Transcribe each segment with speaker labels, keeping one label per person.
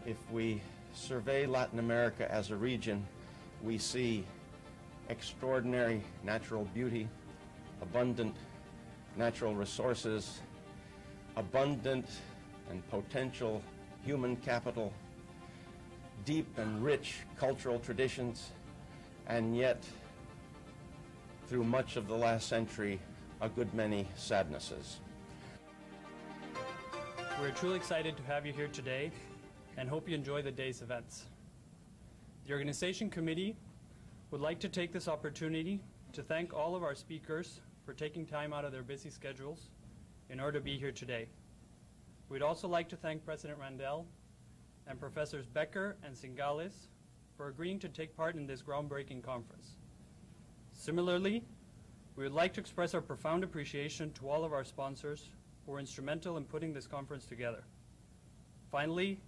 Speaker 1: If we survey Latin America as a region, we see extraordinary natural beauty, abundant natural resources, abundant and potential human capital, deep and rich cultural traditions, and yet, through much of the last century, a good many sadnesses.
Speaker 2: We're truly excited to have you here today and hope you enjoy the day's events. The organization committee would like to take this opportunity to thank all of our speakers for taking time out of their busy schedules in order to be here today. We'd also like to thank President Randell and Professors Becker and Singales for agreeing to take part in this groundbreaking conference. Similarly, we would like to express our profound appreciation to all of our sponsors who were instrumental in putting this conference together. Finally,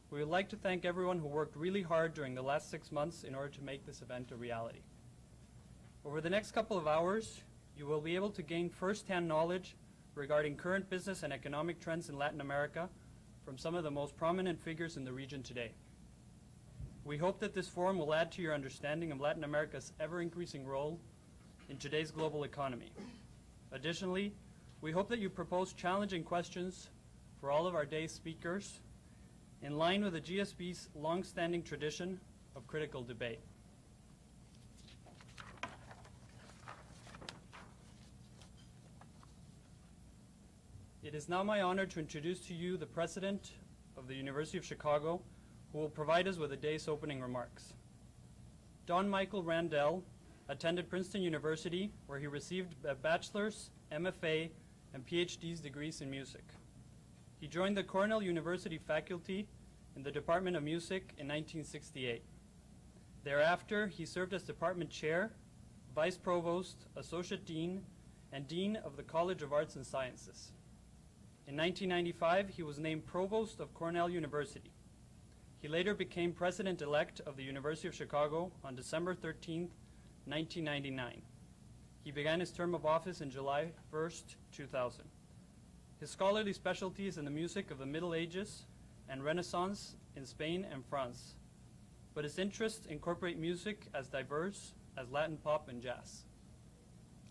Speaker 2: we would like to thank everyone who worked really hard during the last 6 months in order to make this event a reality. Over the next couple of hours, you will be able to gain first-hand knowledge regarding current business and economic trends in Latin America from some of the most prominent figures in the region today. We hope that this forum will add to your understanding of Latin America's ever-increasing role in today's global economy. Additionally, we hope that you propose challenging questions for all of our day's speakers in line with the GSB's long-standing tradition of critical debate. It is now my honor to introduce to you the President of the University of Chicago, who will provide us with the day's opening remarks. Don Michael Randell attended Princeton University, where he received a bachelor's, MFA, and PhD's degrees in music. He joined the Cornell University faculty in the Department of Music in 1968. Thereafter, he served as department chair, vice provost, associate dean, and dean of the College of Arts and Sciences. In 1995, he was named provost of Cornell University. He later became president-elect of the University of Chicago on December 13, 1999. He began his term of office in July 1st, 2000. His scholarly specialty is in the music of the Middle Ages and Renaissance in Spain and France, but his interests incorporate music as diverse as Latin pop and jazz.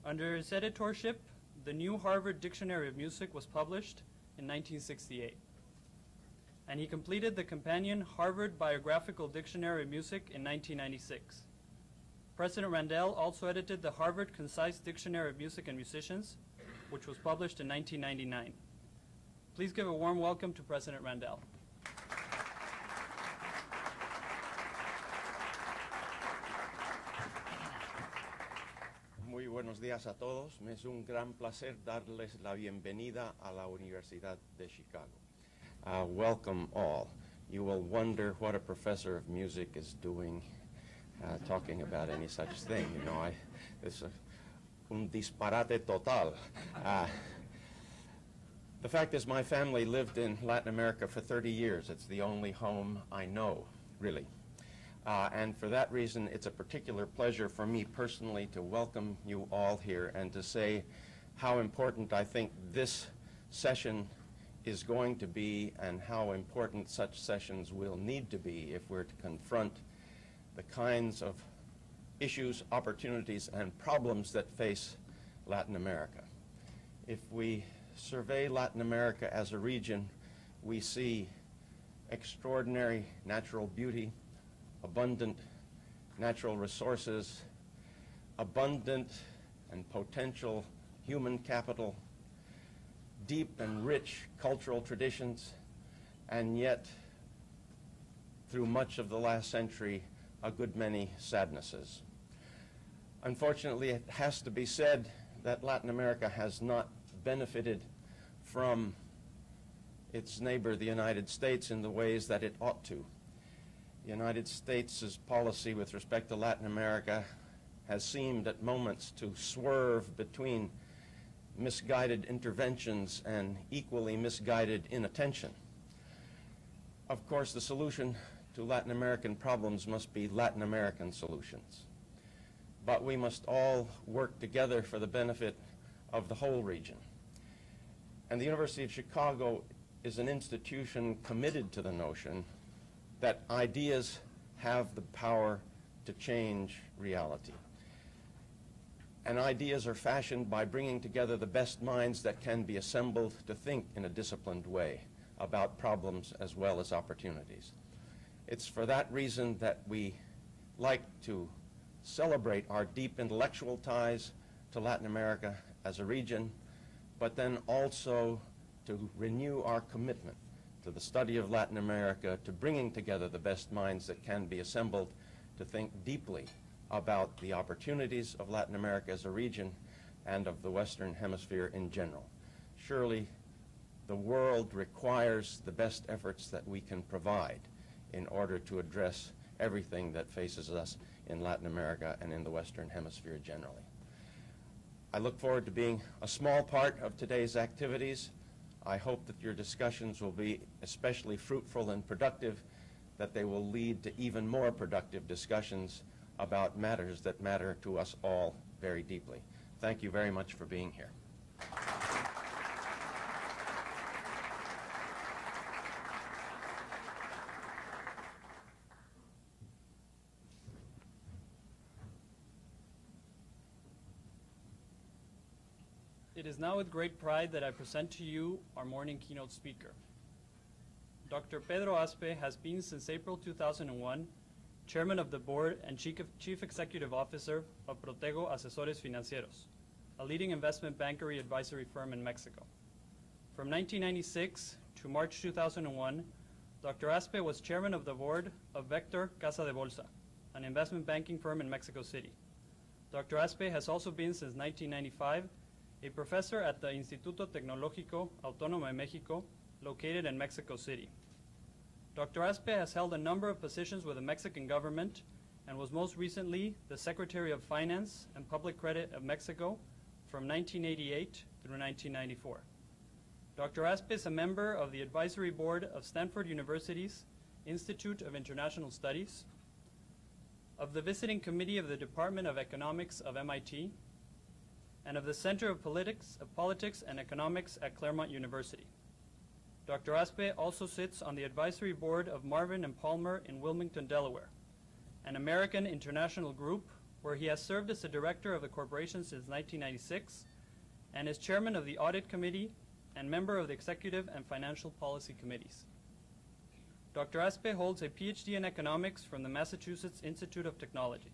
Speaker 2: Under his editorship, the new Harvard Dictionary of Music was published in 1968, and he completed the companion Harvard Biographical Dictionary of Music in 1996. President Randell also edited the Harvard Concise Dictionary of Music and Musicians, which was published in 1999. Please give a warm welcome to President Randell.
Speaker 1: Muy buenos días a todos. Me es un gran placer darles la bienvenida a la Universidad de Chicago. Welcome all. You will wonder what a professor of music is doing talking about any such thing. You know, it's un disparate total. The fact is, my family lived in Latin America for 30 years. It's the only home I know, really. And for that reason, it's a particular pleasure for me personally to welcome you all here and to say how important I think this session is going to be and how important such sessions will need to be if we're to confront the kinds of issues, opportunities, and problems that face Latin America. If we survey Latin America as a region, we see extraordinary natural beauty, abundant natural resources, abundant and potential human capital, deep and rich cultural traditions, and yet, through much of the last century, a good many sadnesses. Unfortunately, it has to be said that Latin America has not benefited from its neighbor, the United States, in the ways that it ought to. The United States' policy with respect to Latin America has seemed at moments to swerve between misguided interventions and equally misguided inattention. Of course, the solution to Latin American problems must be Latin American solutions. But we must all work together for the benefit of the whole region. And the University of Chicago is an institution committed to the notion that ideas have the power to change reality. And ideas are fashioned by bringing together the best minds that can be assembled to think in a disciplined way about problems as well as opportunities. It's for that reason that we like to celebrate our deep intellectual ties to Latin America as a region, but then also to renew our commitment to the study of Latin America, to bringing together the best minds that can be assembled to think deeply about the opportunities of Latin America as a region and of the Western Hemisphere in general. Surely the world requires the best efforts that we can provide in order to address everything that faces us in Latin America and in the Western Hemisphere generally. I look forward to being a small part of today's activities. I hope that your discussions will be especially fruitful and productive, that they will lead to even more productive discussions about matters that matter to us all very deeply. Thank you very much for being here.
Speaker 2: It is now with great pride that I present to you our morning keynote speaker. Dr. Pedro Aspe has been since April 2001 Chairman of the Board and Chief Executive Officer of Protego Asesores Financieros, a leading investment bankery advisory firm in Mexico. From 1996 to March 2001, Dr. Aspe was Chairman of the Board of Vector Casa de Bolsa, an investment banking firm in Mexico City. Dr. Aspe has also been since 1995 a professor at the Instituto Tecnológico Autónomo de México, located in Mexico City. Dr. Aspe has held a number of positions with the Mexican government and was most recently the Secretary of Finance and Public Credit of Mexico from 1988 through 1994. Dr. Aspe is a member of the Advisory Board of Stanford University's Institute of International Studies, of the Visiting Committee of the Department of Economics of MIT, and of the Center of Politics and Economics at Claremont University. Dr. Aspe also sits on the advisory board of Marvin and Palmer in Wilmington, Delaware, an American international group where he has served as the director of the corporation since 1996 and is chairman of the Audit Committee and member of the Executive and Financial Policy Committees. Dr. Aspe holds a PhD in economics from the Massachusetts Institute of Technology.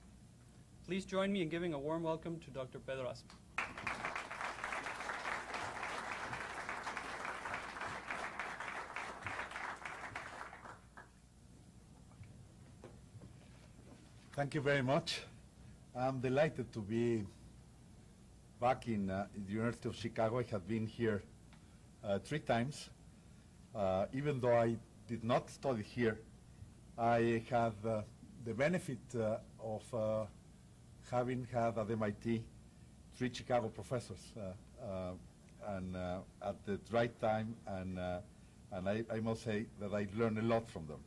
Speaker 2: Please join me in giving a warm welcome to Dr. Pedro Aspe.
Speaker 3: Thank you very much. I'm delighted to be back in the University of Chicago. I have been here 3 times. Even though I did not study here, I have the benefit of having had at MIT 3 Chicago professors and at the right time, and I must say that I learned a lot from them.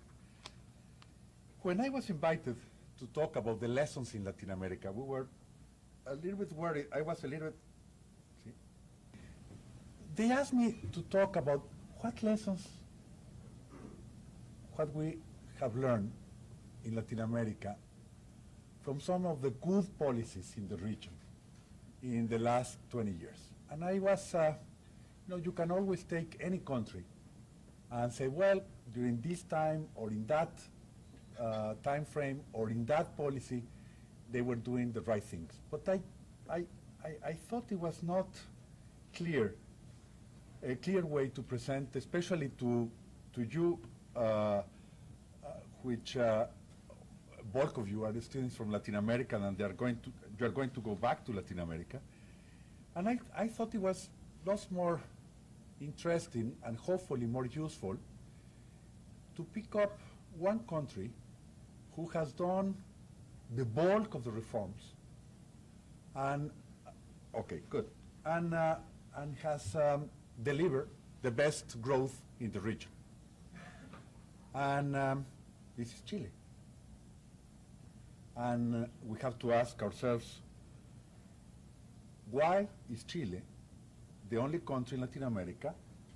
Speaker 3: When I was invited to talk about the lessons in Latin America, we were a little bit worried. I was a little bit, see? They asked me to talk about what lessons, what we have learned in Latin America from some of the good policies in the region in the last 20 years. And I was, you can always take any country and say, well, during this time or in that time frame or in that policy, they were doing the right things. But I thought it was not clear, a clear way to present, especially to you, which bulk of you are the students from Latin America, and you're going to go back to Latin America. And I thought it was lots more interesting and hopefully more useful to pick up one country who has done the bulk of the reforms, and and has delivered the best growth in the region. And this is Chile. And we have to ask ourselves, why is Chile the only country in Latin America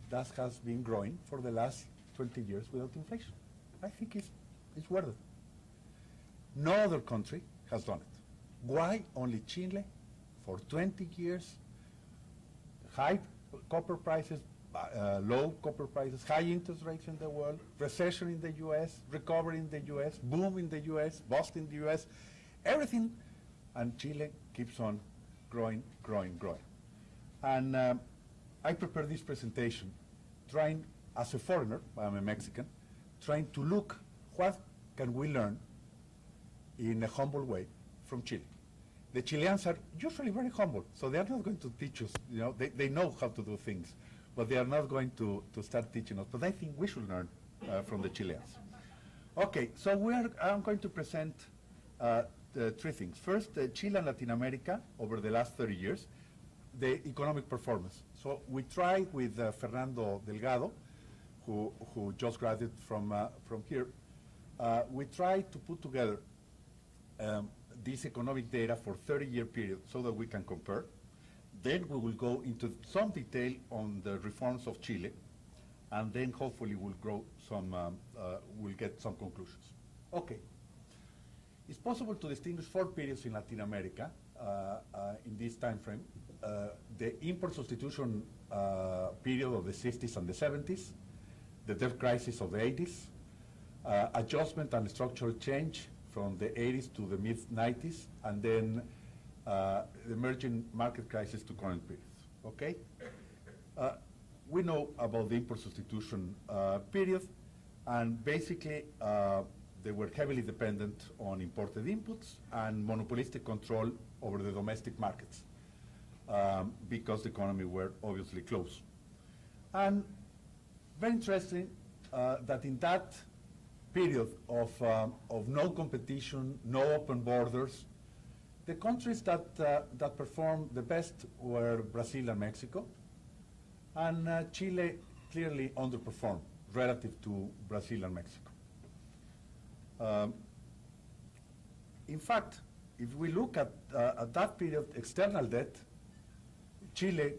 Speaker 3: that has been growing for the last 20 years without inflation? I think it's It's worth it. No other country has done it. Why only Chile? For 20 years, high copper prices, low copper prices, high interest rates in the world, recession in the U.S., recovery in the U.S., boom in the U.S., bust in the U.S., everything, and Chile keeps on growing, growing, growing. And I prepared this presentation trying, as a foreigner, I'm a Mexican, trying to look what can we learn in a humble way from Chile. The Chileans are usually very humble, so they are not going to teach us, they know how to do things, but they are not going to start teaching us. But I think we should learn from the Chileans. Okay, so I'm going to present three things. First, Chile and Latin America over the last 30 years, the economic performance. So we tried with Fernando Delgado, who just graduated from here. We tried to put together this economic data for 30-year period so that we can compare. Then we will go into some detail on the reforms of Chile, and then hopefully we'll get some conclusions. Okay. It's possible to distinguish 4 periods in Latin America in this time frame. The import substitution period of the 60s and the 70s, the debt crisis of the 80s, adjustment and structural change from the 80s to the mid-90s, and then the emerging market crisis to current periods, okay? We know about the import substitution period, and basically they were heavily dependent on imported inputs and monopolistic control over the domestic markets because the economy were obviously closed. And very interesting that in that period of no competition, no open borders, the countries that performed the best were Brazil and Mexico, and Chile clearly underperformed relative to Brazil and Mexico. In fact, if we look at that period, external debt, Chile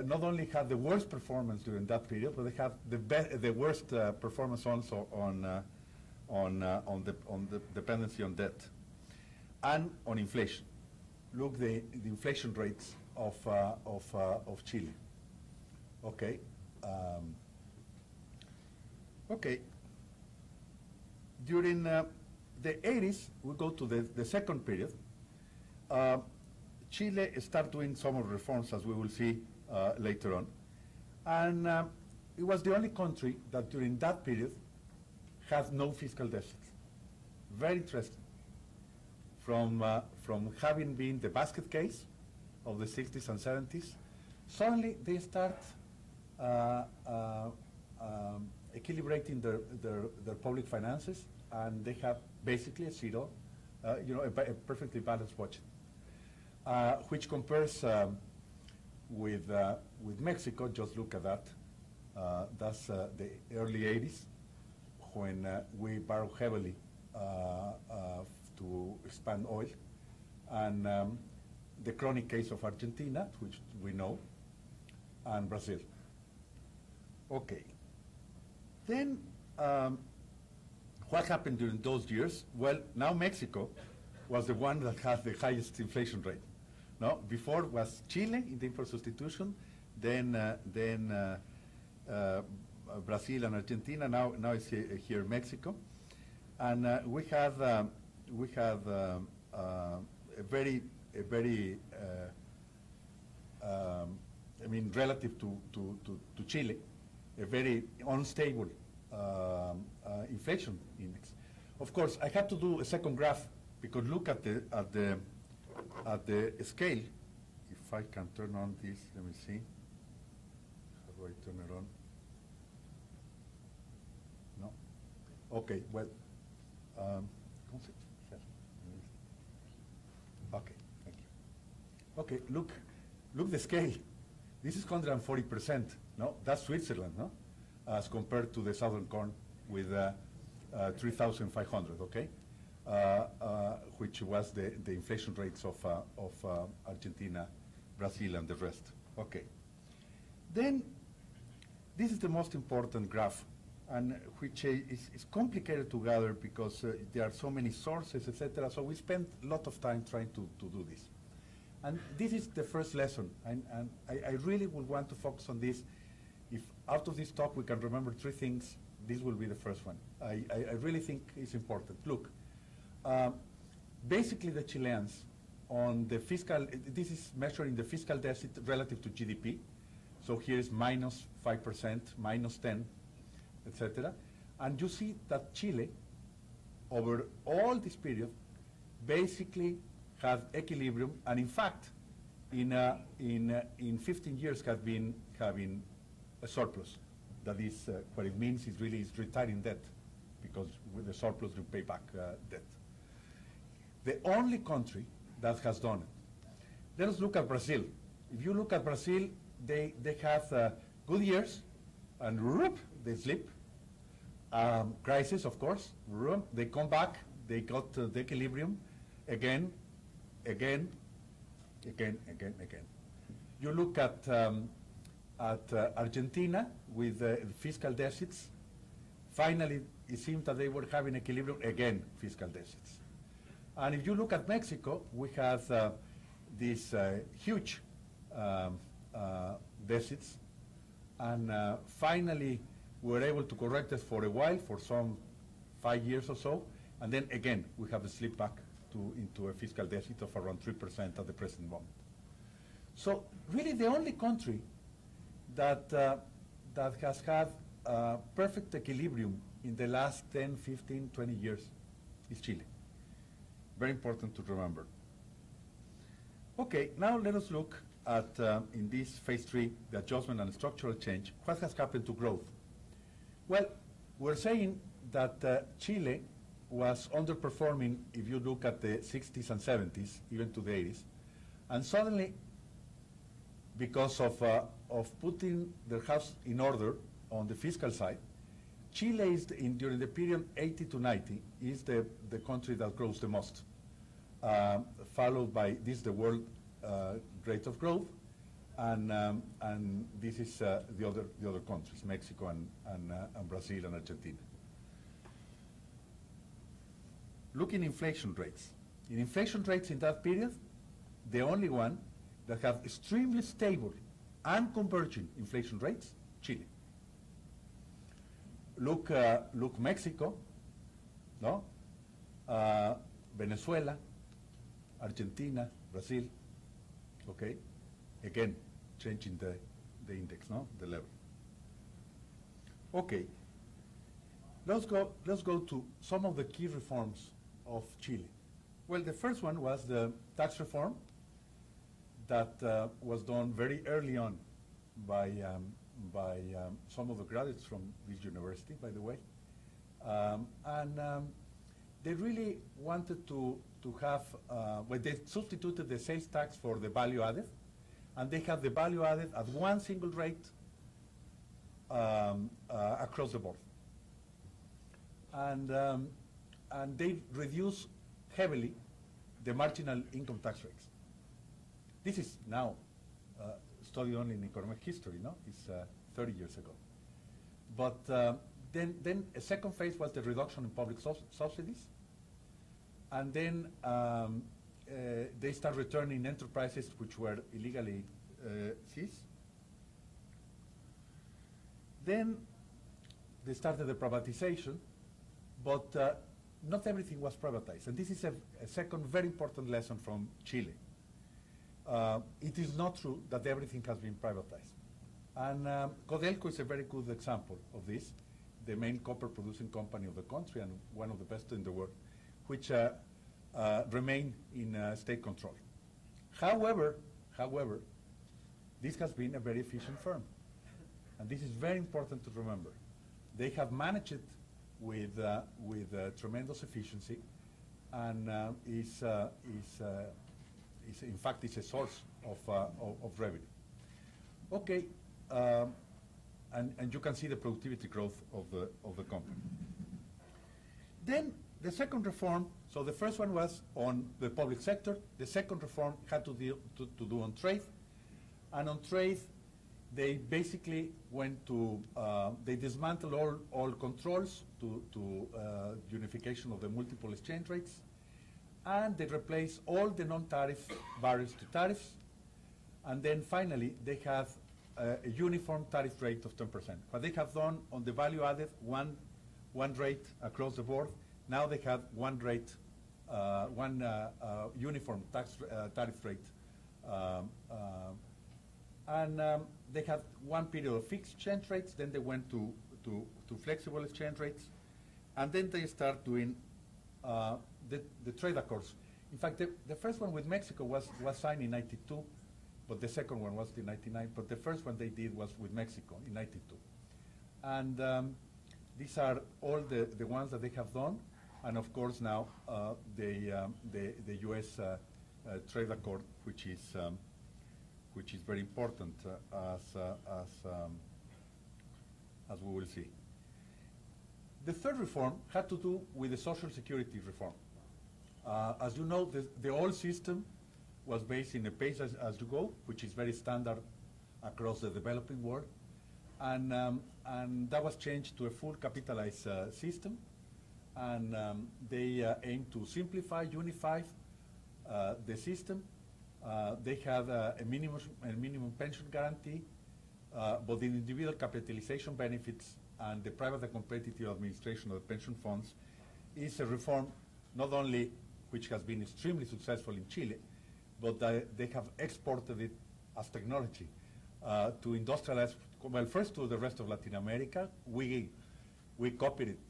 Speaker 3: not only had the worst performance during that period, but they have the worst performance also on the dependency on debt and on inflation. Look the inflation rates of Chile. Okay. Okay. During the 80s, we go to the second period. Chile started doing some of the reforms, as we will see later on. And it was the only country that during that period had no fiscal deficit. Very interesting. From having been the basket case of the 60s and 70s, suddenly they start equilibrating their public finances, and they have basically a zero, a perfectly balanced budget, which compares with Mexico. Just look at that. That's the early 80s, when we borrowed heavily to expand oil, and the chronic case of Argentina, which we know, and Brazil. Okay. Then what happened during those years? Well, now Mexico was the one that had the highest inflation rate. No, before was Chile in the import substitution, then Brazil and Argentina. Now it's here Mexico, and we have a very relative to Chile, a very unstable inflation index. Of course, I had to do a second graph because look at the scale. If I can turn on this, let me see. How do I turn it on? No. Okay. Well. Okay. Thank you. Okay. Look the scale. This is 140%. No, that's Switzerland. No, as compared to the Southern Cone with 3,500. Okay. Which was the inflation rates of Argentina, Brazil, and the rest. Okay. Then, this is the most important graph, and which is complicated to gather because there are so many sources, etc. So we spend a lot of time trying to do this. And this is the first lesson, and I really would want to focus on this. If out of this talk we can remember three things, this will be the first one. I really think it's important. Look, basically the Chileans on the fiscal, this is measuring the fiscal deficit relative to GDP. So here is -5%, -10%, etc. And you see that Chile, over all this period, basically had equilibrium, and in fact, in 15 years have been having a surplus. That is, what it means is really is retiring debt, because with the surplus you pay back debt. The only country that has done it. Let us look at Brazil. If you look at Brazil, they have good years, and whoop, they slip. Crisis, of course, whoop, they come back, they got the equilibrium, again. You look at Argentina with fiscal deficits. Finally, it seems that they were having equilibrium, again, fiscal deficits. And if you look at Mexico, we have these huge deficits, and finally we were able to correct this for a while, for some 5 years or so, and then again we have a slip back into a fiscal deficit of around 3% at the present moment. So really the only country that has had perfect equilibrium in the last 10, 15, 20 years is Chile. Very important to remember. Okay, now let us look at, in this phase 3, the adjustment and structural change, what has happened to growth? Well, we're saying that Chile was underperforming if you look at the 60s and 70s, even to the 80s, and suddenly, because of putting their house in order on the fiscal side, Chile is, during the period 80 to 90, is the country that grows the most, followed by this, the world rate of growth, and this is the other countries, Mexico and Brazil and Argentina. Look in inflation rates. In inflation rates in that period, the only one that have extremely stable and converging inflation rates, Chile. Look Mexico, no? Venezuela, Argentina, Brazil, okay? Again, changing the index, no? The level. Okay. Let's go to some of the key reforms of Chile. Well, the first one was the tax reform that was done very early on by some of the graduates from this university, by the way. They really wanted to have, well, they substituted the sales tax for the value added, and they have the value added at one single rate across the board. And they reduce heavily the marginal income tax rates. This is now studied only in economic history, no? It's 30 years ago. But then a second phase was the reduction in public subsidies. And then they start returning enterprises which were illegally seized. Then they started the privatization, but not everything was privatized. And this is a second very important lesson from Chile. It is not true that everything has been privatized. And Codelco is a very good example of this, the main copper producing company of the country and one of the best in the world, which remain in state control. However, this has been a very efficient firm. And this is very important to remember. They have managed it with tremendous efficiency, and in fact, it's a source of revenue. Okay, and you can see the productivity growth of the company. Then the second reform, so the first one was on the public sector. The second reform had to do on trade, and on trade, they basically went to, they dismantled all controls to unification of the multiple exchange rates, and they replaced all the non-tariff barriers to tariffs, and then finally they have a uniform tariff rate of 10%. What they have done on the value added, one rate across the board. Now they have one rate, uniform tariff rate. They had one period of fixed exchange rates, then they went to flexible exchange rates, and then they start doing the trade accords. In fact, the first one with Mexico was signed in '92, but the second one was in '99, but the first one they did was with Mexico in '92. And these are all the ones that they have done, and of course now the U.S. trade accord, which is very important as we will see. The third reform had to do with the Social Security reform. As you know, the old system was based in a pay-as-you-go, which is very standard across the developing world, and that was changed to a full capitalized system, and they aim to simplify, unify the system. They have a minimum pension guarantee, but the individual capitalization benefits and the private and competitive administration of the pension funds is a reform not only which has been extremely successful in Chile, but they have exported it as technology to industrialize, well, first to the rest of Latin America. We copied it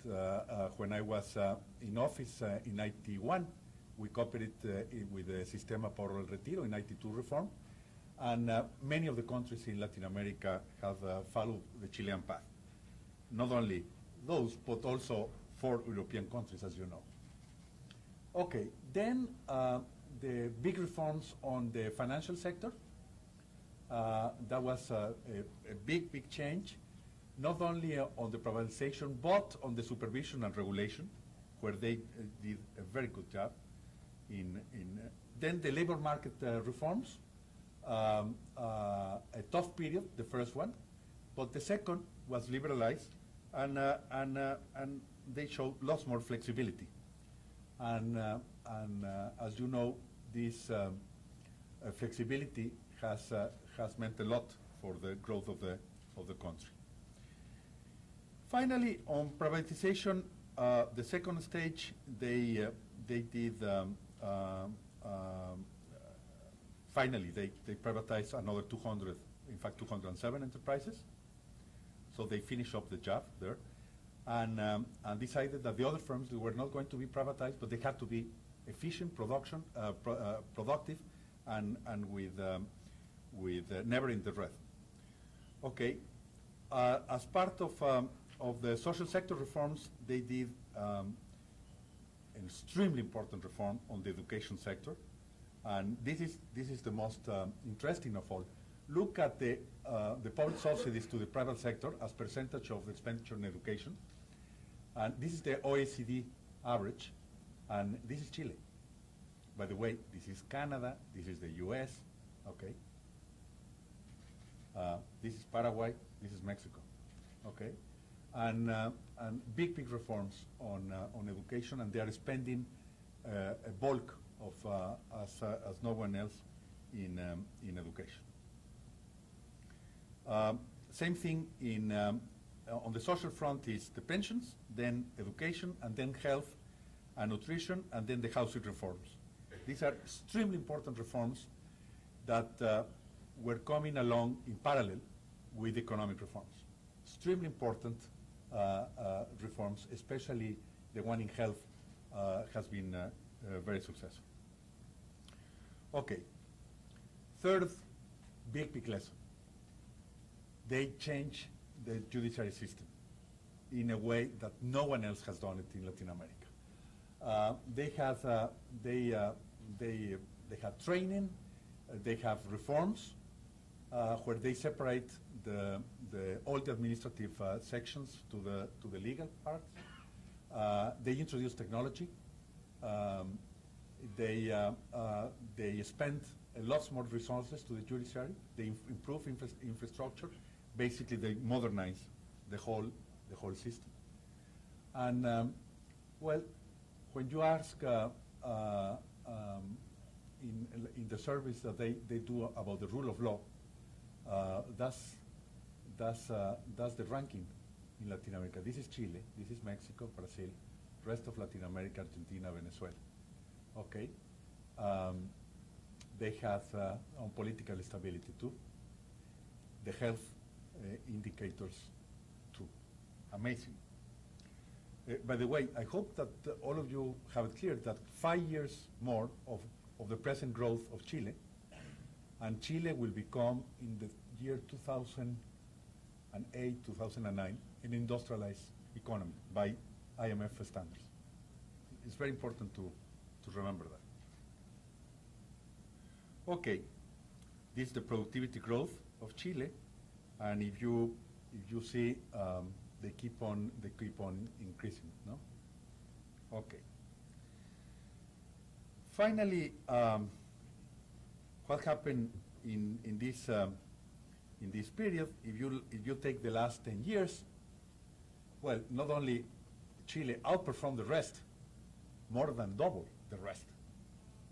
Speaker 3: when I was in office in '91. We copied it with the Sistema Para el Retiro in '92 reform, and many of the countries in Latin America have followed the Chilean path. Not only those, but also 4 European countries, as you know. Okay, then the big reforms on the financial sector. That was a big change, not only on the privatization, but on the supervision and regulation, where they did a very good job. Then the labor market reforms, a tough period, the first one, but the second was liberalized, and they showed lots more flexibility. And as you know, this flexibility has meant a lot for the growth of the country. Privately, on privatization, the second stage, they did, finally, they privatized another 200, in fact 207 enterprises. So they finished up the job there, and decided that the other firms, they were not going to be privatized, but they had to be efficient, productive, and with never in the red. Okay, as part of the social sector reforms, they did an extremely important reform on the education sector, and this is the most interesting of all. Look at the public subsidies to the private sector as percentage of the expenditure in education, and this is the OECD average, and this is Chile. By the way, this is Canada, this is the US, okay? This is Paraguay, this is Mexico, okay? And big reforms on education, and they are spending a bulk of as no one else in education. Same thing on the social front is the pensions, then education, and then health and nutrition, and then the housing reforms. These are extremely important reforms that were coming along in parallel with economic reforms. Extremely important reforms, especially the one in health, has been very successful. Okay, third big lesson. They changed the judiciary system in a way that no one else has done it in Latin America. They have training, they have reforms where they separate all the administrative sections to the legal part. They introduce technology, they spend a lot more resources to the judiciary. They improve infrastructure. Basically, they modernize the whole system. And well, when you ask in the surveys that they do about the rule of law, that's the ranking in Latin America. This is Chile, this is Mexico, Brazil, rest of Latin America, Argentina, Venezuela. Okay, they have on political stability too. The health indicators too. Amazing. By the way, I hope that all of you have it clear that 5 years more of the present growth of Chile, and Chile will become in the year 2008, 2009, an industrialized economy by IMF standards. It's very important to remember that. Okay, this is the productivity growth of Chile, and if you see, they keep on increasing, no? Okay. Finally, what happened in this period? If you take the last 10 years, well, not only Chile outperformed the rest, more than double the rest,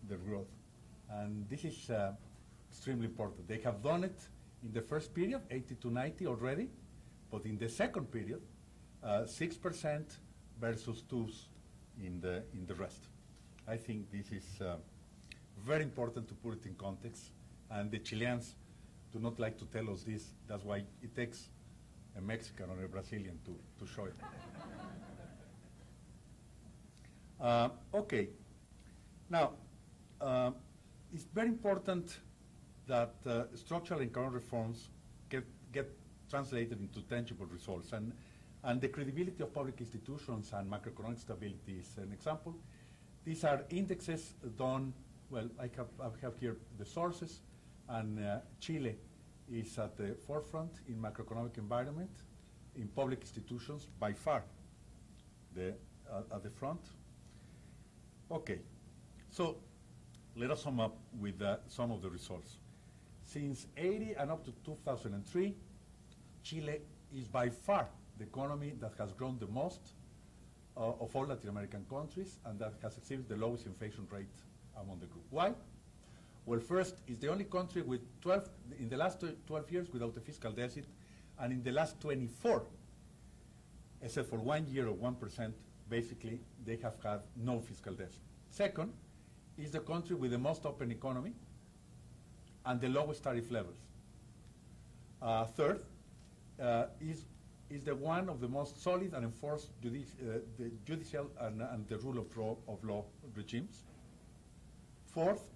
Speaker 3: the growth, and this is extremely important. They have done it in the first period, 80 to 90 already, but in the second period, 6% versus 2% in the rest. I think this is very important to put it in context, and the Chileans do not like to tell us this. That's why it takes a Mexican or a Brazilian to show it. Okay. Now, it's very important that structural and current reforms get translated into tangible results. And the credibility of public institutions and macroeconomic stability is an example. These are indexes done, well, I have here the sources, and Chile is at the forefront in macroeconomic environment, in public institutions, by far, at the front. Okay, so let us sum up with some of the results. Since 80 and up to 2003, Chile is by far the economy that has grown the most of all Latin American countries, and that has exceeded the lowest inflation rate among the group. Why? Well, first, it's the only country with in the last 12 years without a fiscal deficit, and in the last 24, except for 1 year of 1%, basically, they have had no fiscal deficit. Second, is the country with the most open economy and the lowest tariff levels. Third, is the one of the most solid and enforced the judicial and the rule of law regimes. Fourth,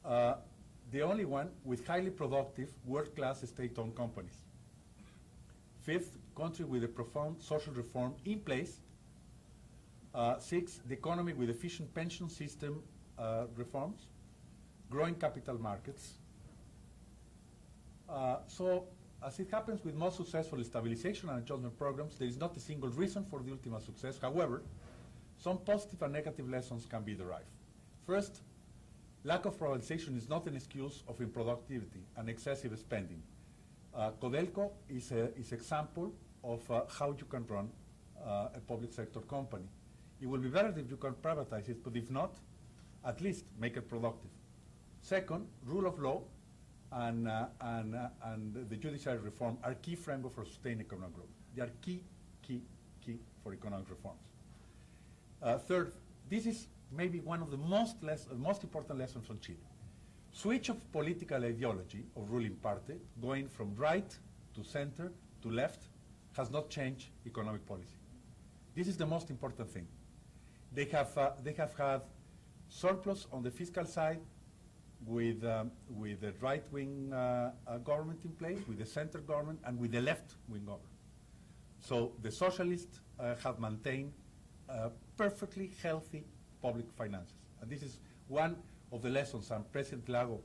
Speaker 3: the only one with highly productive, world-class state-owned companies. Fifth, country with a profound social reform in place. Sixth, the economy with efficient pension system reforms, growing capital markets. So, as it happens with most successful stabilization and adjustment programs, there is not a single reason for the ultimate success. However, some positive and negative lessons can be derived. First, lack of privatization is not an excuse of improductivity and excessive spending. Codelco is an example of how you can run a public sector company. It will be better if you can privatize it, but if not, at least make it productive. Second, rule of law and the judiciary reform are key framework for sustained economic growth. They are key for economic reforms. Third, this is maybe one of the most important lessons on Chile. Switch of political ideology of ruling party, going from right to center to left, has not changed economic policy. This is the most important thing. They have had surplus on the fiscal side with the right-wing government in place, with the center government, and with the left-wing government. So the socialists have maintained perfectly healthy public finances. And this is one of the lessons, and President Lago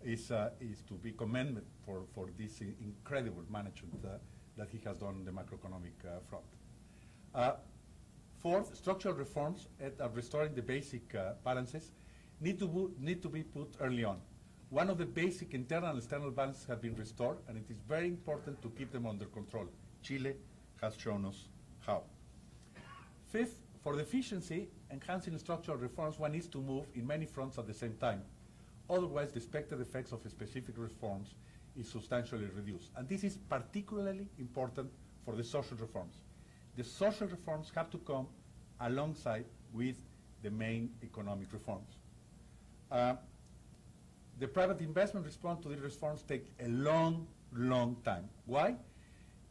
Speaker 3: is to be commended for this incredible management that he has done on the macroeconomic front. Fourth, structural reforms at restoring the basic balances need to be put early on. One of the basic internal and external balances have been restored, and it is very important to keep them under control. Chile has shown us how. Fifth, for the efficiency, enhancing structural reforms, one needs to move in many fronts at the same time. Otherwise, the expected effects of specific reforms is substantially reduced. And this is particularly important for the social reforms. The social reforms have to come alongside with the main economic reforms. The private investment response to these reforms take a long, long time. Why?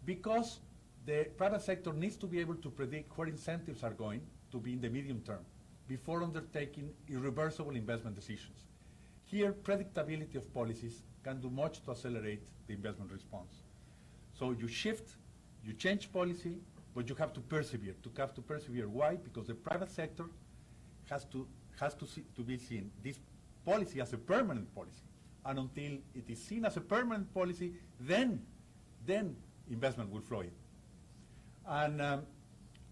Speaker 3: Because the private sector needs to be able to predict where incentives are going to be in the medium term before undertaking irreversible investment decisions. Here, predictability of policies can do much to accelerate the investment response. So you shift, you change policy, but you have to persevere. Why? Because the private sector has to be seen this policy as a permanent policy. And until it is seen as a permanent policy, then investment will flow in. And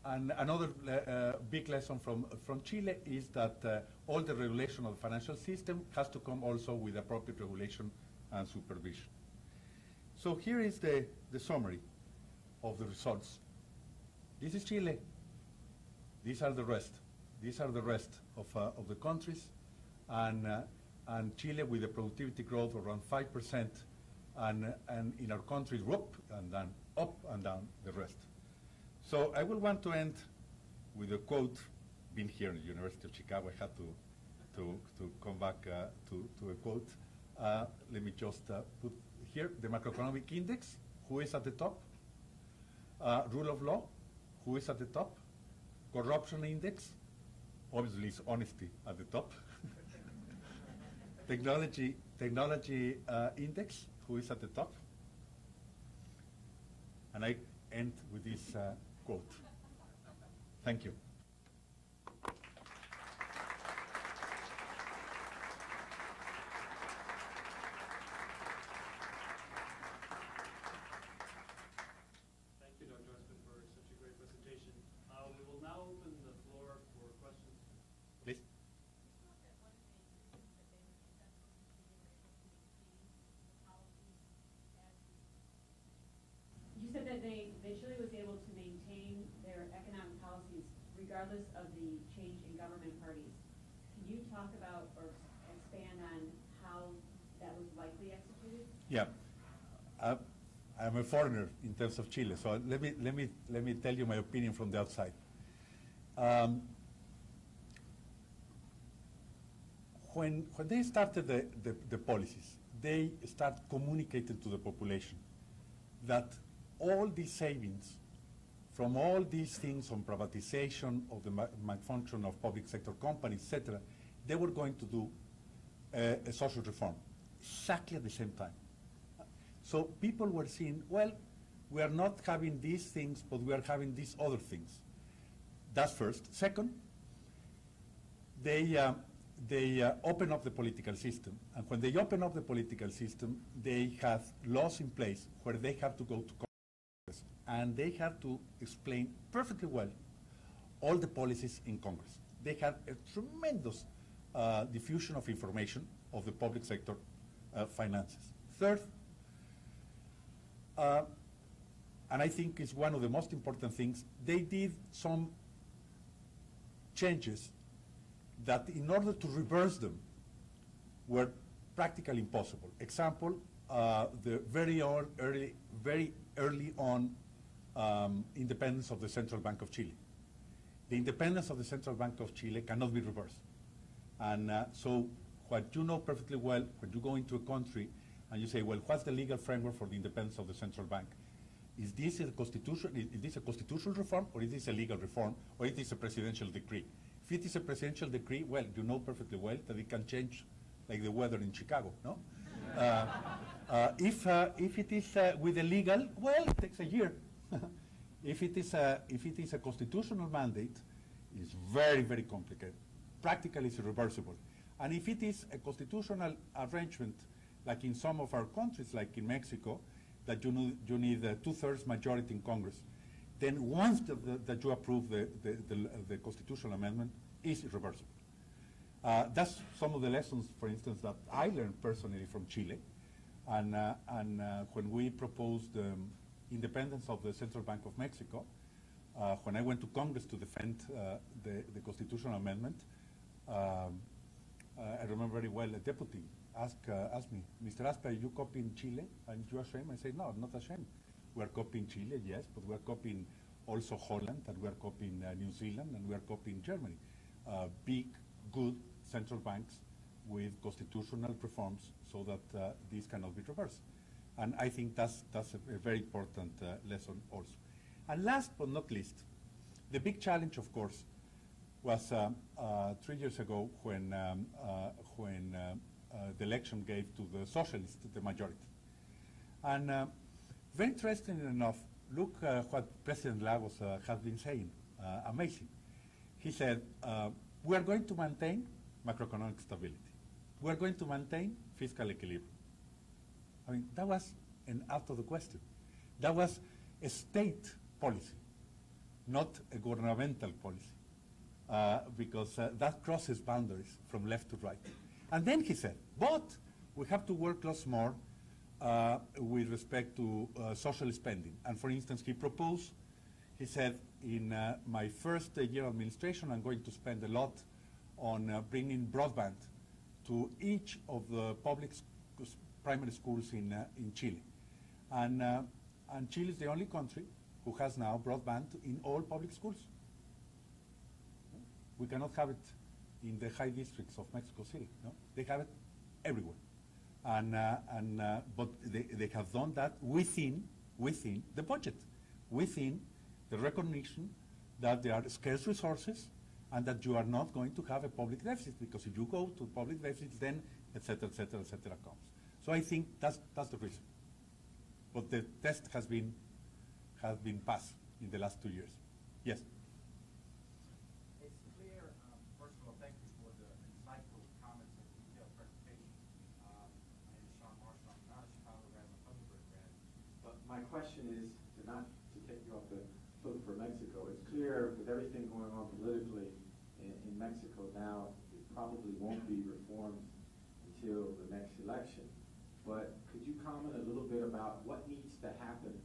Speaker 3: another big lesson from Chile is that all the regulation of the financial system has to come also with appropriate regulation and supervision. So here is the summary of the results. This is Chile. These are the rest. These are the rest of the countries. And Chile with a productivity growth of around 5%, and in our countries, up and down the rest. So I will want to end with a quote. Being here at the University of Chicago, I had to come back to a quote. Let me just put here the macroeconomic index, who is at the top? Rule of law, who is at the top? Corruption index, obviously it's honesty at the top. Technology index, who is at the top? And I end with this quote. Thank you.
Speaker 2: Thank you, Dr. Aspe, for such a great presentation. We will now open the floor for questions.
Speaker 3: Please.
Speaker 4: You said that Chile was able to maintain their economic policies regardless of the change in government parties. Can you talk about or expand on how that was likely executed?
Speaker 3: Yeah. I'm a foreigner in terms of Chile, so let me tell you my opinion from the outside. When they started the policies, they start communicating to the population that all these savings from all these things on privatization of the malfunction of public sector companies, etc., they were going to do a social reform exactly at the same time. So people were seeing, well, we are not having these things, but we are having these other things. That's first. Second, they open up the political system. And when they open up the political system, they have laws in place where they have to go to Congress. And they have to explain perfectly well all the policies in Congress. They have a tremendous diffusion of information of the public sector finances. Third, and I think it's one of the most important things, they did some changes that in order to reverse them were practically impossible. Example, the very early on independence of the Central Bank of Chile. The independence of the Central Bank of Chile cannot be reversed. And so what you know perfectly well, when you go into a country and you say, well, what's the legal framework for the independence of the central bank? Is this a constitutional reform, or is this a legal reform, or is this a presidential decree? If it is a presidential decree, well, you know perfectly well that it can change like the weather in Chicago, no? If it is with a legal, well, it takes a year. If it is a constitutional mandate, it's very, very complicated. Practically, it's irreversible. And if it is a constitutional arrangement, like in some of our countries, like in Mexico, that you need a 2/3 majority in Congress, then once that you approve the constitutional amendment, is irreversible. That's some of the lessons, for instance, that I learned personally from Chile. And when we proposed independence of the Central Bank of Mexico, when I went to Congress to defend the constitutional amendment, I remember very well a deputy asked me, Mr. Aspe, are you copying Chile? Aren't you ashamed? I said, no, I'm not ashamed. We're copying Chile, yes, but we're copying also Holland, and we're copying New Zealand, and we're copying Germany. Big, good central banks with constitutional reforms so that this cannot be reversed. And I think that's a very important lesson also. And last but not least, the big challenge, of course, was 3 years ago when the election gave to the socialists the majority. And very interestingly enough, look what President Lagos has been saying. Amazing. He said, we are going to maintain macroeconomic stability. We are going to maintain fiscal equilibrium. I mean, that was out of the question. That was a state policy, not a governmental policy, because that crosses boundaries from left to right. And then he said, but we have to work lots more with respect to social spending. And for instance, he proposed, he said, in my first year of administration, I'm going to spend a lot on bringing broadband to each of the public primary schools in Chile. And Chile is the only country who has now broadband in all public schools. We cannot have it in the high districts of Mexico City. No? They have it everywhere. But they have done that within the budget, within the recognition that there are scarce resources and that you are not going to have a public deficit, because if you go to public deficits, then et cetera, comes. So I think that's the reason. But the test has been passed in the last 2 years. Yes.
Speaker 5: It's clear, first of all, thank you for the insightful comments and detailed presentation. My name is Sean Marshall. I'm not a Chicago grad, I'm a Public grad. But my question is, not to take you off the hook for Mexico, it's clear with everything going on politically in Mexico now, it probably won't be reformed until the next election. But could you comment a little bit about what needs to happen,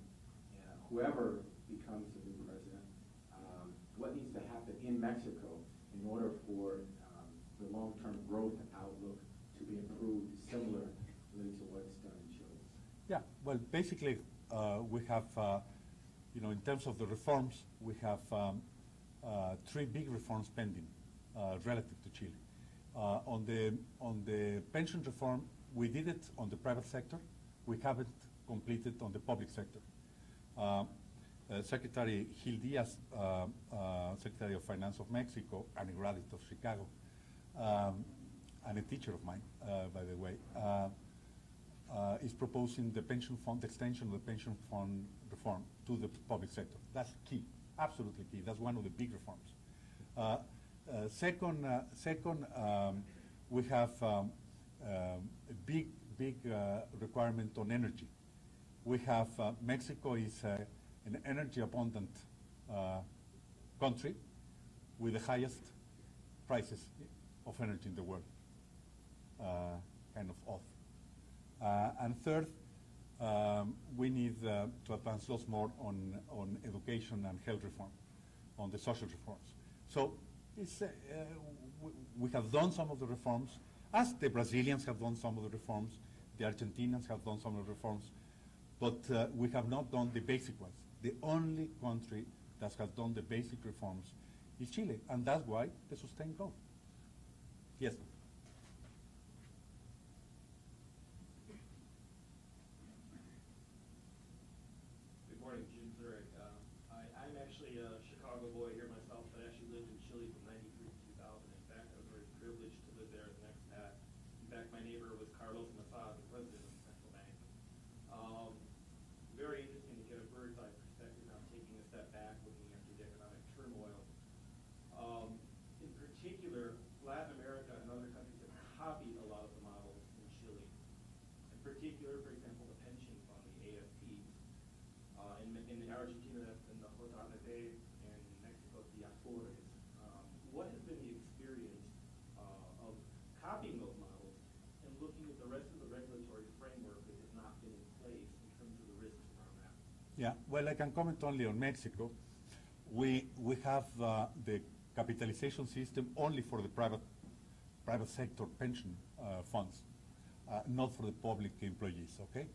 Speaker 5: whoever becomes the new president, what needs to happen in Mexico in order for the long-term growth outlook to be improved similarly to what's done in Chile?
Speaker 3: Yeah, well, basically, we have, in terms of the reforms, we have 3 big reforms pending relative to Chile. On the pension reform, we did it on the private sector. We haven't completed on the public sector. Secretary Gil Diaz, Secretary of Finance of Mexico, and a graduate of Chicago, and a teacher of mine, by the way, is proposing the pension fund, the extension of the pension fund reform to the public sector. That's key, absolutely key. That's one of the big reforms. Second, we have a big requirement on energy. We have, Mexico is an energy abundant country with the highest prices of energy in the world, kind of off. And third, we need to advance lots more on education and health reform, on the social reforms. So it's, we have done some of the reforms, as the Brazilians have done some of the reforms, the Argentinians have done some of the reforms, but we have not done the basic ones. The only country that has done the basic reforms is Chile, and that's why the sustained growth. Yes.
Speaker 6: Good morning, Jim Zurich. I'm actually a Chicago boy here myself, but actually lived in Chile from 93 to 2000. In fact, I was very privileged to live there as an expat. In fact, my neighbor was Carlos Massad, the president of the central bank. Very interesting to get a bird's eye perspective now, taking a step back, looking at the economic turmoil. In particular, Latin America and other countries
Speaker 3: Yeah, well, I can comment only on Mexico. We have the capitalization system only for the private sector pension funds, not for the public employees. Okay,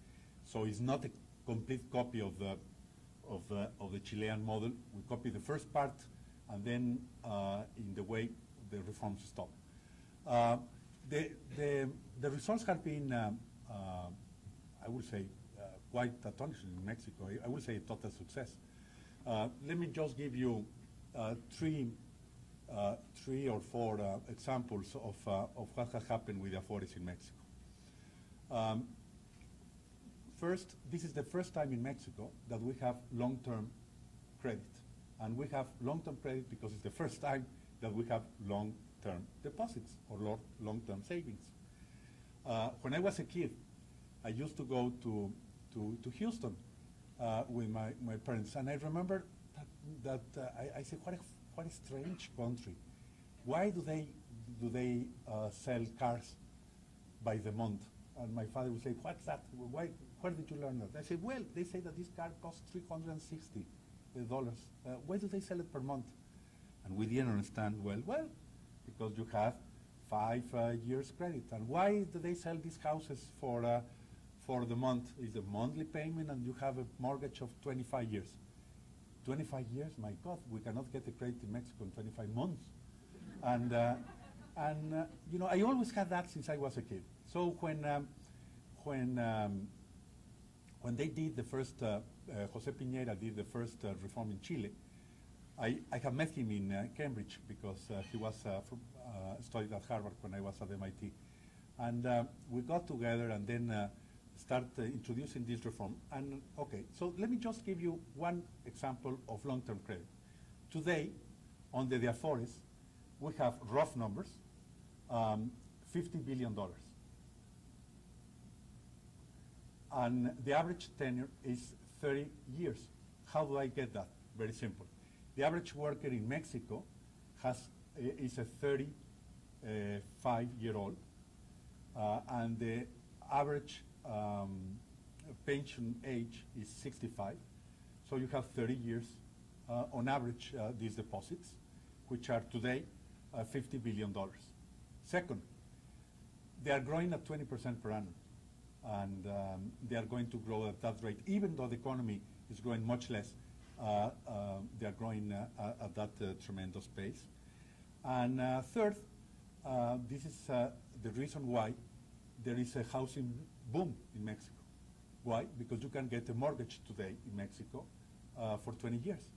Speaker 3: so it's not a complete copy of the Chilean model. We copy the first part, and then in the way the reforms stop. The results have been, I would say, quite astonishing in Mexico. I would say a total success. Let me just give you three or four examples of what has happened with the Afores in Mexico. First, this is the first time in Mexico that we have long-term credit. And we have long-term credit because it's the first time that we have long-term deposits or long-term savings. When I was a kid, I used to go to Houston with my parents, and I remember that I said, what a strange country. Why do they sell cars by the month? And my father would say, what's that? Where did you learn that? I said, well, they say that this car costs $360. Why do they sell it per month? And we didn't understand well, because you have 5 years credit. And why do they sell these houses for the month? Is a monthly payment, and you have a mortgage of 25 years. 25 years, my God, we cannot get a credit in Mexico in 25 months. And you know, I always had that since I was a kid. So when they did the first, Jose Piñera did the first reform in Chile, I have met him in Cambridge because he was studied at Harvard when I was at MIT. And we got together and then start introducing this reform. And okay, so let me just give you one example of long-term credit. Today, under the Afores, we have rough numbers, $50 billion. And the average tenure is 30 years. How do I get that? Very simple. The average worker in Mexico is a 35-year-old, and the average pension age is 65. So you have 30 years on average these deposits, which are today $50 billion. Second, they are growing at 20% per annum. And they are going to grow at that rate, even though the economy is growing much less. They are growing at that tremendous pace. And third, this is the reason why there is a housing boom in Mexico. Why? Because you can get a mortgage today in Mexico for 20 years.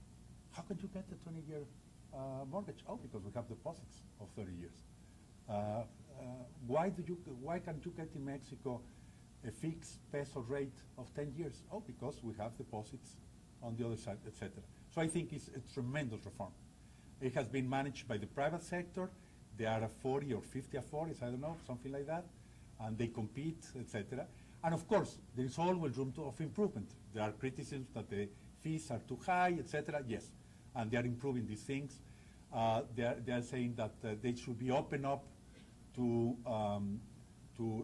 Speaker 3: How can you get a 20-year mortgage? Oh, because we have deposits of 30 years. Why can't you get in Mexico a fixed peso rate of 10 years? Oh, because we have deposits on the other side, etc. So I think it's a tremendous reform. It has been managed by the private sector. There are 40 or 50 Afores, I don't know, something like that, and they compete, etc. And of course, there is always room of improvement. There are criticisms that the fees are too high, etc. Yes, and they are improving these things. They are saying that they should be open up to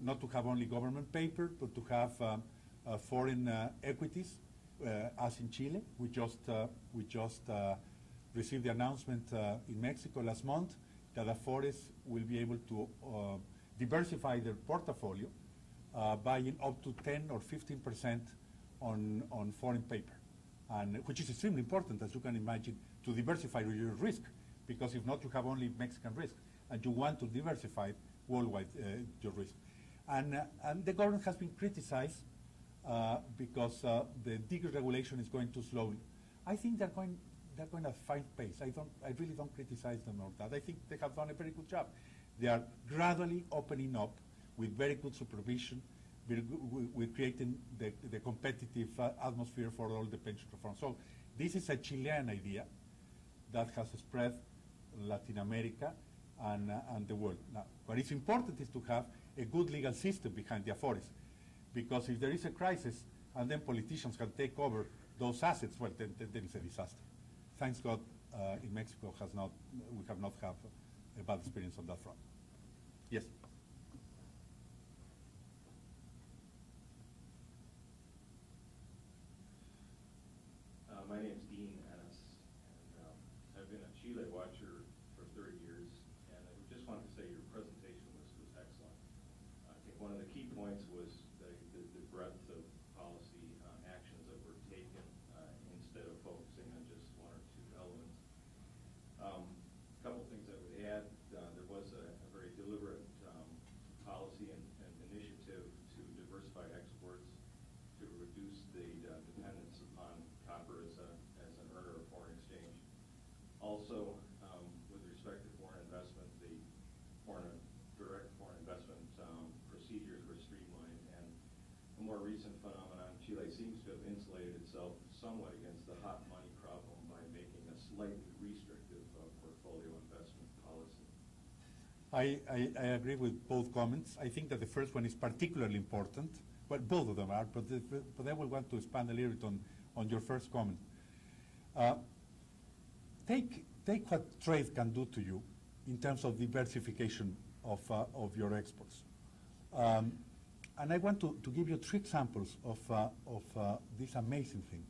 Speaker 3: not to have only government paper, but to have foreign equities, as in Chile. We just received the announcement in Mexico last month that Afores will be able to diversify their portfolio, buying up to 10 or 15% on foreign paper, and which is extremely important, as you can imagine, to diversify your risk, because if not, you have only Mexican risk, and you want to diversify worldwide your risk. And the government has been criticized because the deregulation is going too slowly. I think they're going at fine pace. I really don't criticize them on that. I think they have done a very good job. They are gradually opening up with very good supervision. We're creating the competitive atmosphere for all the pension reform. So this is a Chilean idea that has spread Latin America and the world. Now, what is important is to have a good legal system behind the Afores, because if there is a crisis and then politicians can take over those assets, well, then it's a disaster. Thanks God, in Mexico we have not had a bad experience on that front. Yes?
Speaker 7: somewhat against the hot money problem by making a slightly restrictive portfolio investment policy.
Speaker 3: I agree with both comments. I think that the first one is particularly important. Well, both of them are, but I will want to expand a little bit on your first comment. Take what trade can do to you in terms of diversification of your exports. And I want to give you 3 examples of this amazing thing.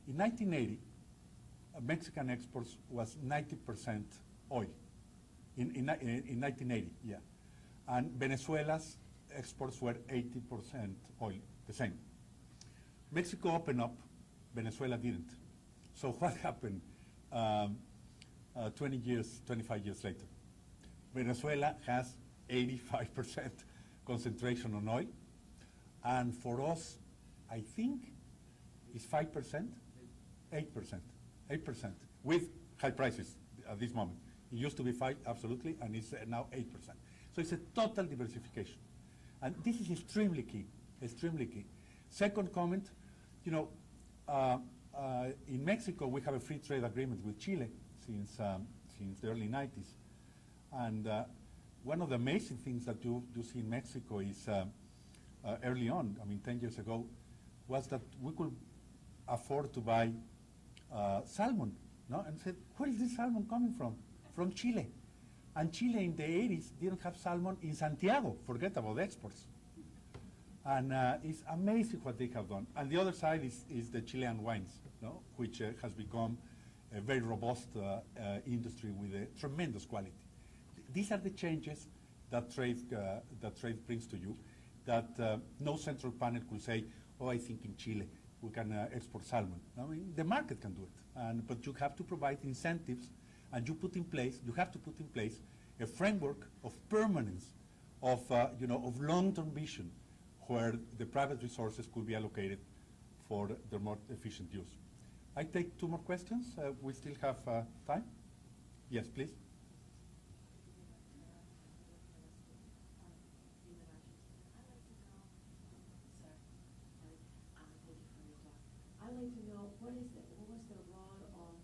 Speaker 3: In 1980, Mexican exports was 90% oil. In 1980, yeah. And Venezuela's exports were 80% oil, the same. Mexico opened up, Venezuela didn't. So what happened 25 years later? Venezuela has 85% concentration on oil, and for us, I think it's 5%, 8%, with high prices at this moment. It used to be 5, absolutely, and it's now 8%. So it's a total diversification. And this is extremely key, extremely key. Second comment, you know, in Mexico, we have a free trade agreement with Chile since the early 90s. And one of the amazing things that you see in Mexico is early on, I mean 10 years ago, was that we could afford to buy salmon, no? And said, where is this salmon coming from? From Chile. And Chile in the 80s didn't have salmon in Santiago, forget about exports. And it's amazing what they have done. And the other side is the Chilean wines, no? Which has become a very robust industry with a tremendous quality. These are the changes that trade brings to you, that no central panel could say, oh, I think in Chile we can export salmon. I mean, the market can do it, but you have to provide incentives, and you have to put in place a framework of permanence, of long-term vision, where the private resources could be allocated for their more efficient use. I take 2 more questions. We still have time. Yes, please.
Speaker 8: I'd like to know what was the role of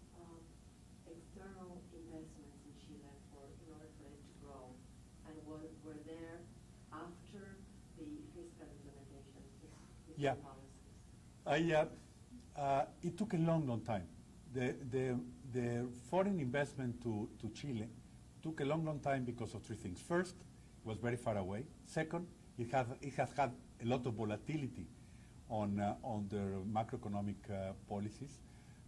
Speaker 8: external investments in Chile in order for it to grow, and were there after the fiscal implementation of policies?
Speaker 3: It took a long time. The foreign investment to Chile took a long time because of 3 things. First, it was very far away. Second, it has had a lot of volatility on their macroeconomic policies.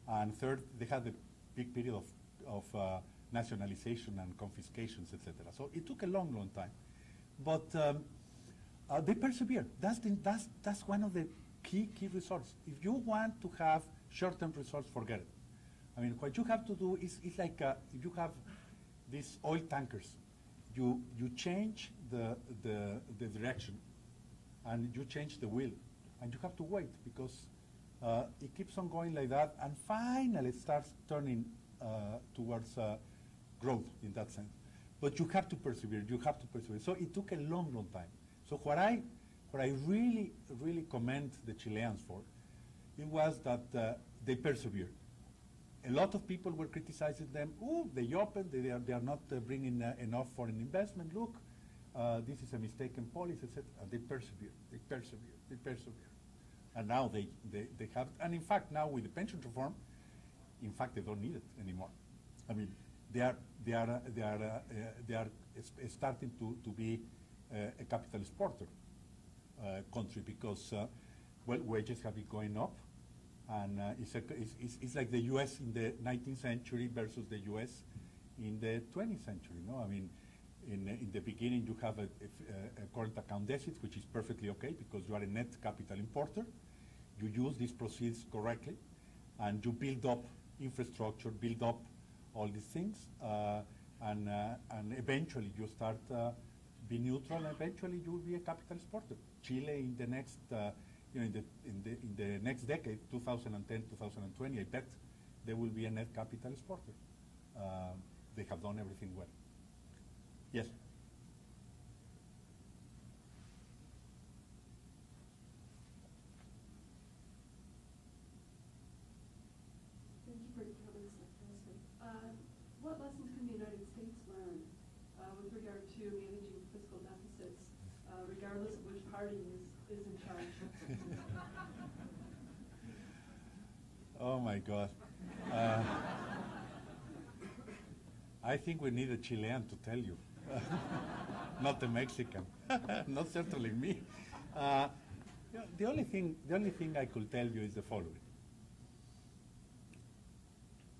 Speaker 3: And third, they had a big period of nationalization and confiscations, etc. So it took a long time. But they persevered. That's one of the key results. If you want to have short-term results, forget it. I mean, what you have to do is like if you have these oil tankers, you change the direction, and you change the wheel, and you have to wait because it keeps on going like that, and finally it starts turning towards growth in that sense. But you have to persevere. You have to persevere. So it took a long time. So what I really commend the Chileans for, it was that they persevered. A lot of people were criticizing them. Oh, they opened. They are not bringing enough foreign investment. Look, this is a mistaken policy, etc. And they persevered. They persevered. And now they have. And in fact, now with the pension reform, in fact, they don't need it anymore. I mean, they are starting to be a capital exporter country because wages have been going up, and it's like the U.S. in the 19th century versus the U.S. in the 20th century. No, I mean, in the beginning you have a current account deficit, which is perfectly okay because you are a net capital importer. You use these proceeds correctly, and you build up infrastructure, build up all these things, and eventually you start be neutral, and eventually you will be a capital exporter. Chile in the next, in the next decade, 2010, 2020, I bet they will be a net capital exporter. They have done everything well. Yes.
Speaker 8: party is in charge.
Speaker 3: Oh my God. I think we need a Chilean to tell you, not a Mexican, not certainly me. Yeah, the only thing I could tell you is the following.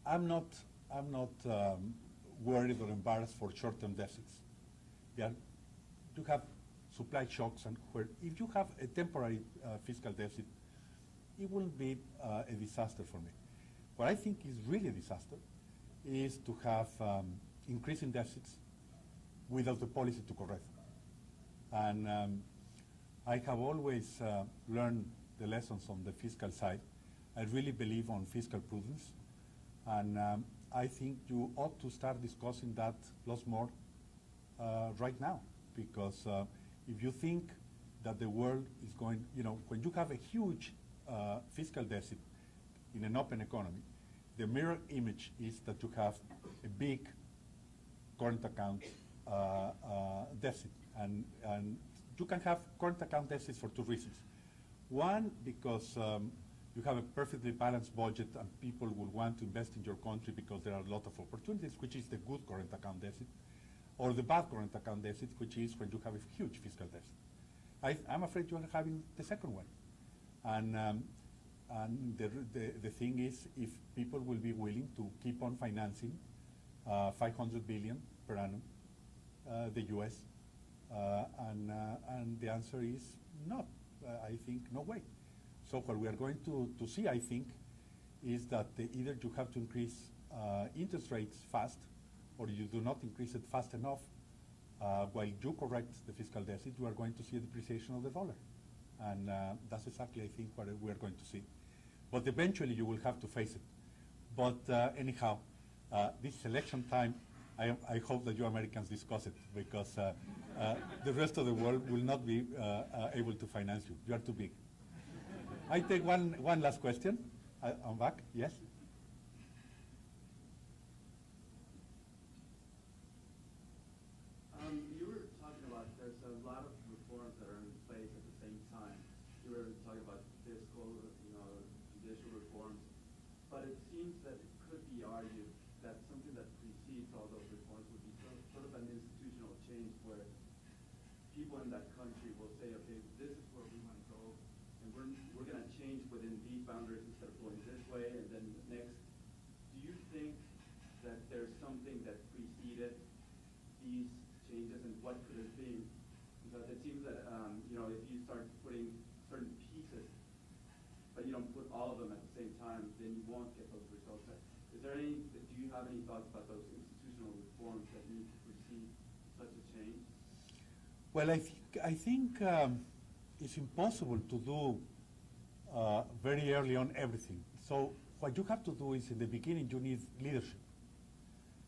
Speaker 3: I'm not worried or embarrassed for short-term deficits. Yeah, you have supply shocks, and where if you have a temporary fiscal deficit, it wouldn't be a disaster for me. What I think is really a disaster is to have increasing deficits without the policy to correct them. And I have always learned the lessons on the fiscal side. I really believe on fiscal prudence, and I think you ought to start discussing that lots more right now, because if you think that the world is going, when you have a huge fiscal deficit in an open economy, the mirror image is that you have a big current account deficit. And you can have current account deficits for two reasons. One, because you have a perfectly balanced budget and people will want to invest in your country because there are a lot of opportunities, which is the good current account deficit, or the bad current account deficit, which is when you have a huge fiscal deficit. I'm afraid you are having the second one. And the thing is, if people will be willing to keep on financing 500 billion per annum, the U.S., and the answer is no. I think no way. So what we are going to see, I think, is that either you have to increase interest rates fast, or you do not increase it fast enough. While you correct the fiscal deficit, you are going to see a depreciation of the dollar. And that's exactly, I think, what we are going to see. But eventually you will have to face it. But anyhow, this is election time. I hope that you Americans discuss it, because the rest of the world will not be able to finance you. You are too big. I take one last question. I'm back. Yes?
Speaker 9: You were talking about there's a lot of reforms that are in place at the same time. You were talking about fiscal, judicial reforms, but it seems that it could be argued that something that precedes all those reforms would be sort of an institutional change where people in that country will say, okay, this is where we want to go, and we're going to change within these boundaries instead of going this way, and then next. Do you think that there's something that preceded these changes, and what could it be? Because it seems that if you start putting certain pieces, but you don't put all of them at the same time, then you won't get those results. Do you have any thoughts about those institutional reforms that need to precede such a change?
Speaker 3: Well, I think it's impossible to do very early on everything. So what you have to do is, in the beginning, you need leadership.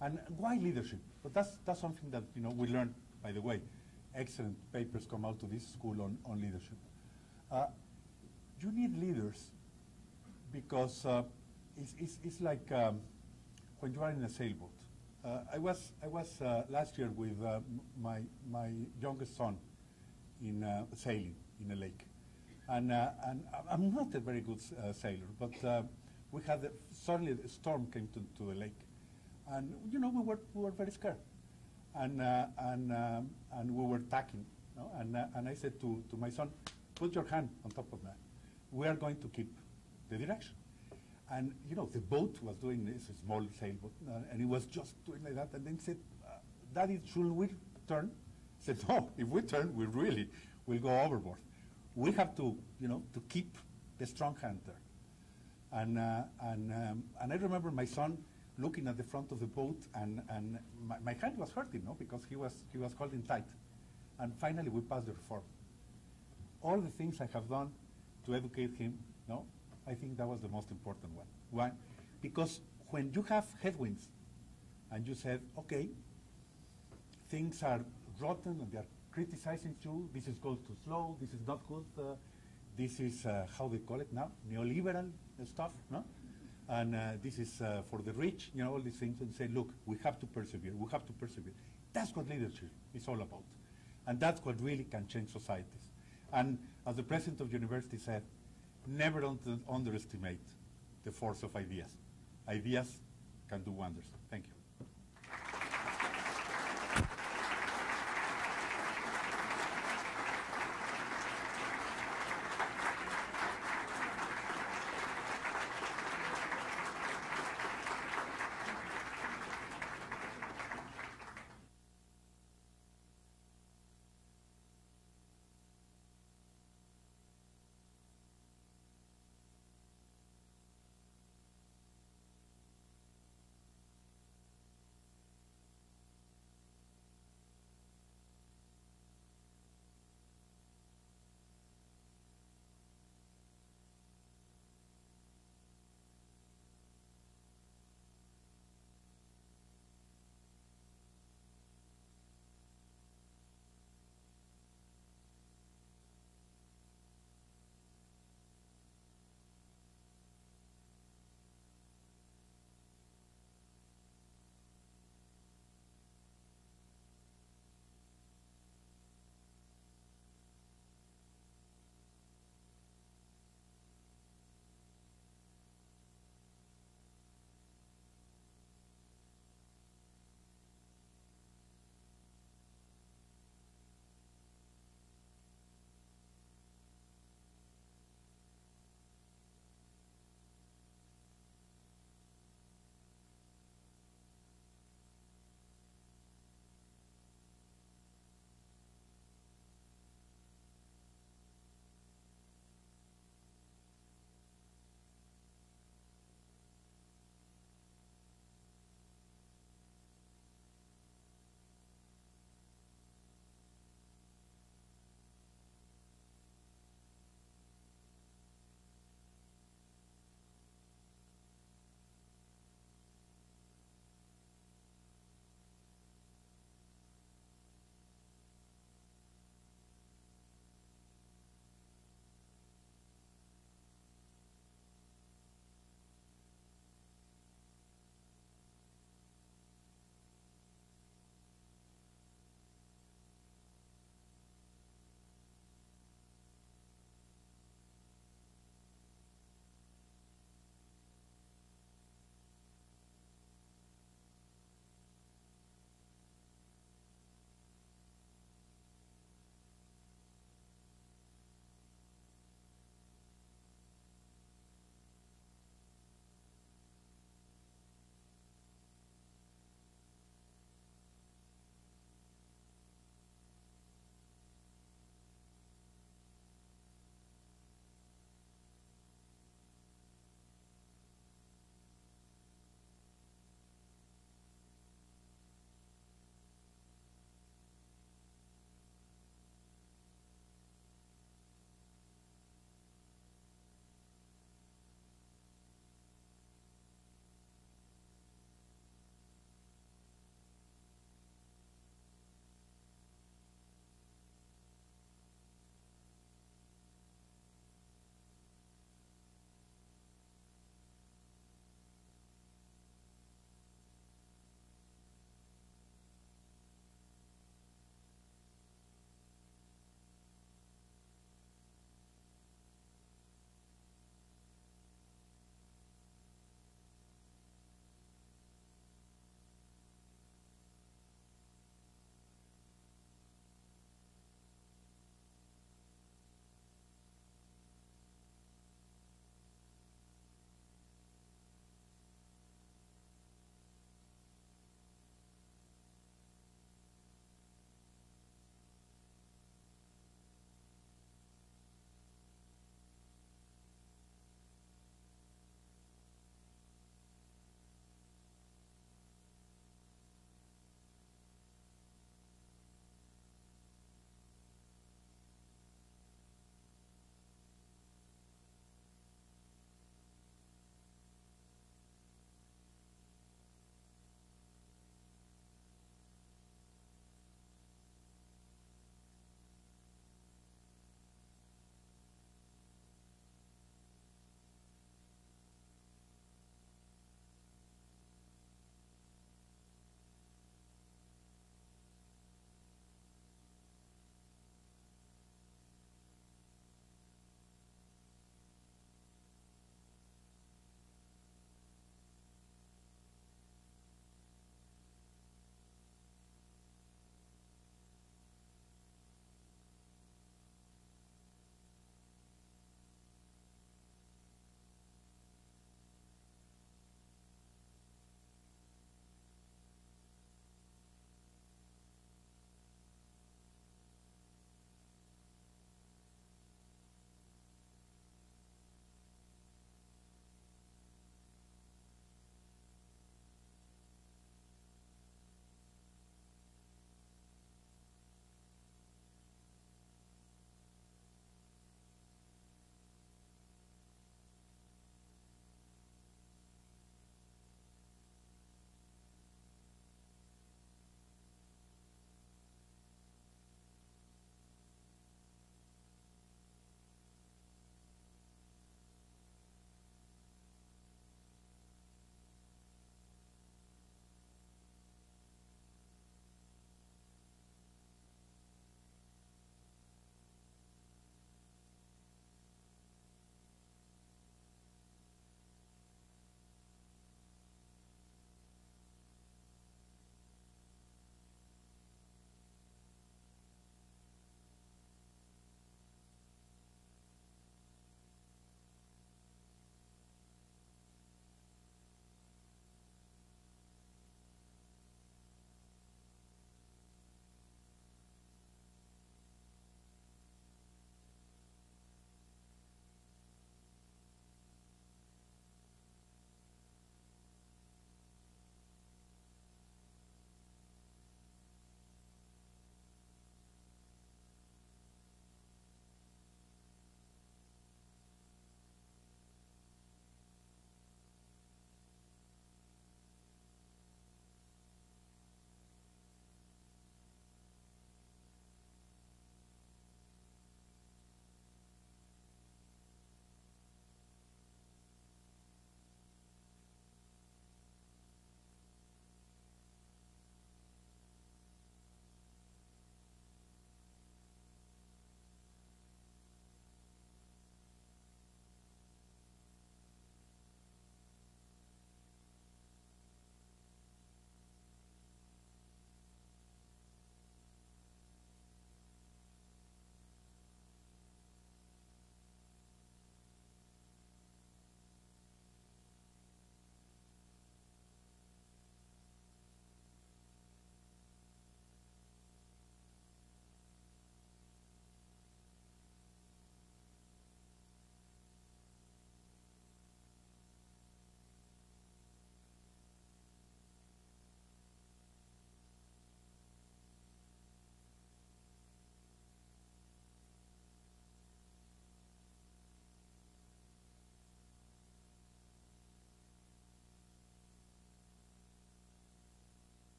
Speaker 3: And why leadership? But that's something that we learned, by the way. Excellent papers come out to this school on leadership. You need leaders because it's like when you are in a sailboat. I was last year with my youngest son in sailing in a lake, and I'm not a very good sailor, but we had suddenly a storm came to the lake, and we were very scared, and we were tacking, and I said to my son, put your hand on top of that. We are going to keep the direction. And the boat was doing this, a small sailboat, and it was just doing like that. And then said, "Daddy, should we turn?" I said, "No, if we turn, we really will go overboard. We have to, to keep the strong hand there." And I remember my son looking at the front of the boat, and my hand was hurting, because he was holding tight. And finally, we passed the reform. All the things I have done to educate him, I think that was the most important one. Why? Because when you have headwinds and you said, okay, things are rotten and they are criticizing you, this is goes too slow, this is not good, this is, how they call it now, neoliberal stuff, and this is for the rich, all these things, and say, look, we have to persevere, we have to persevere. That's what leadership is all about. And that's what really can change societies. And as the president of the university said, never underestimate the force of ideas. Ideas can do wonders. Thank you.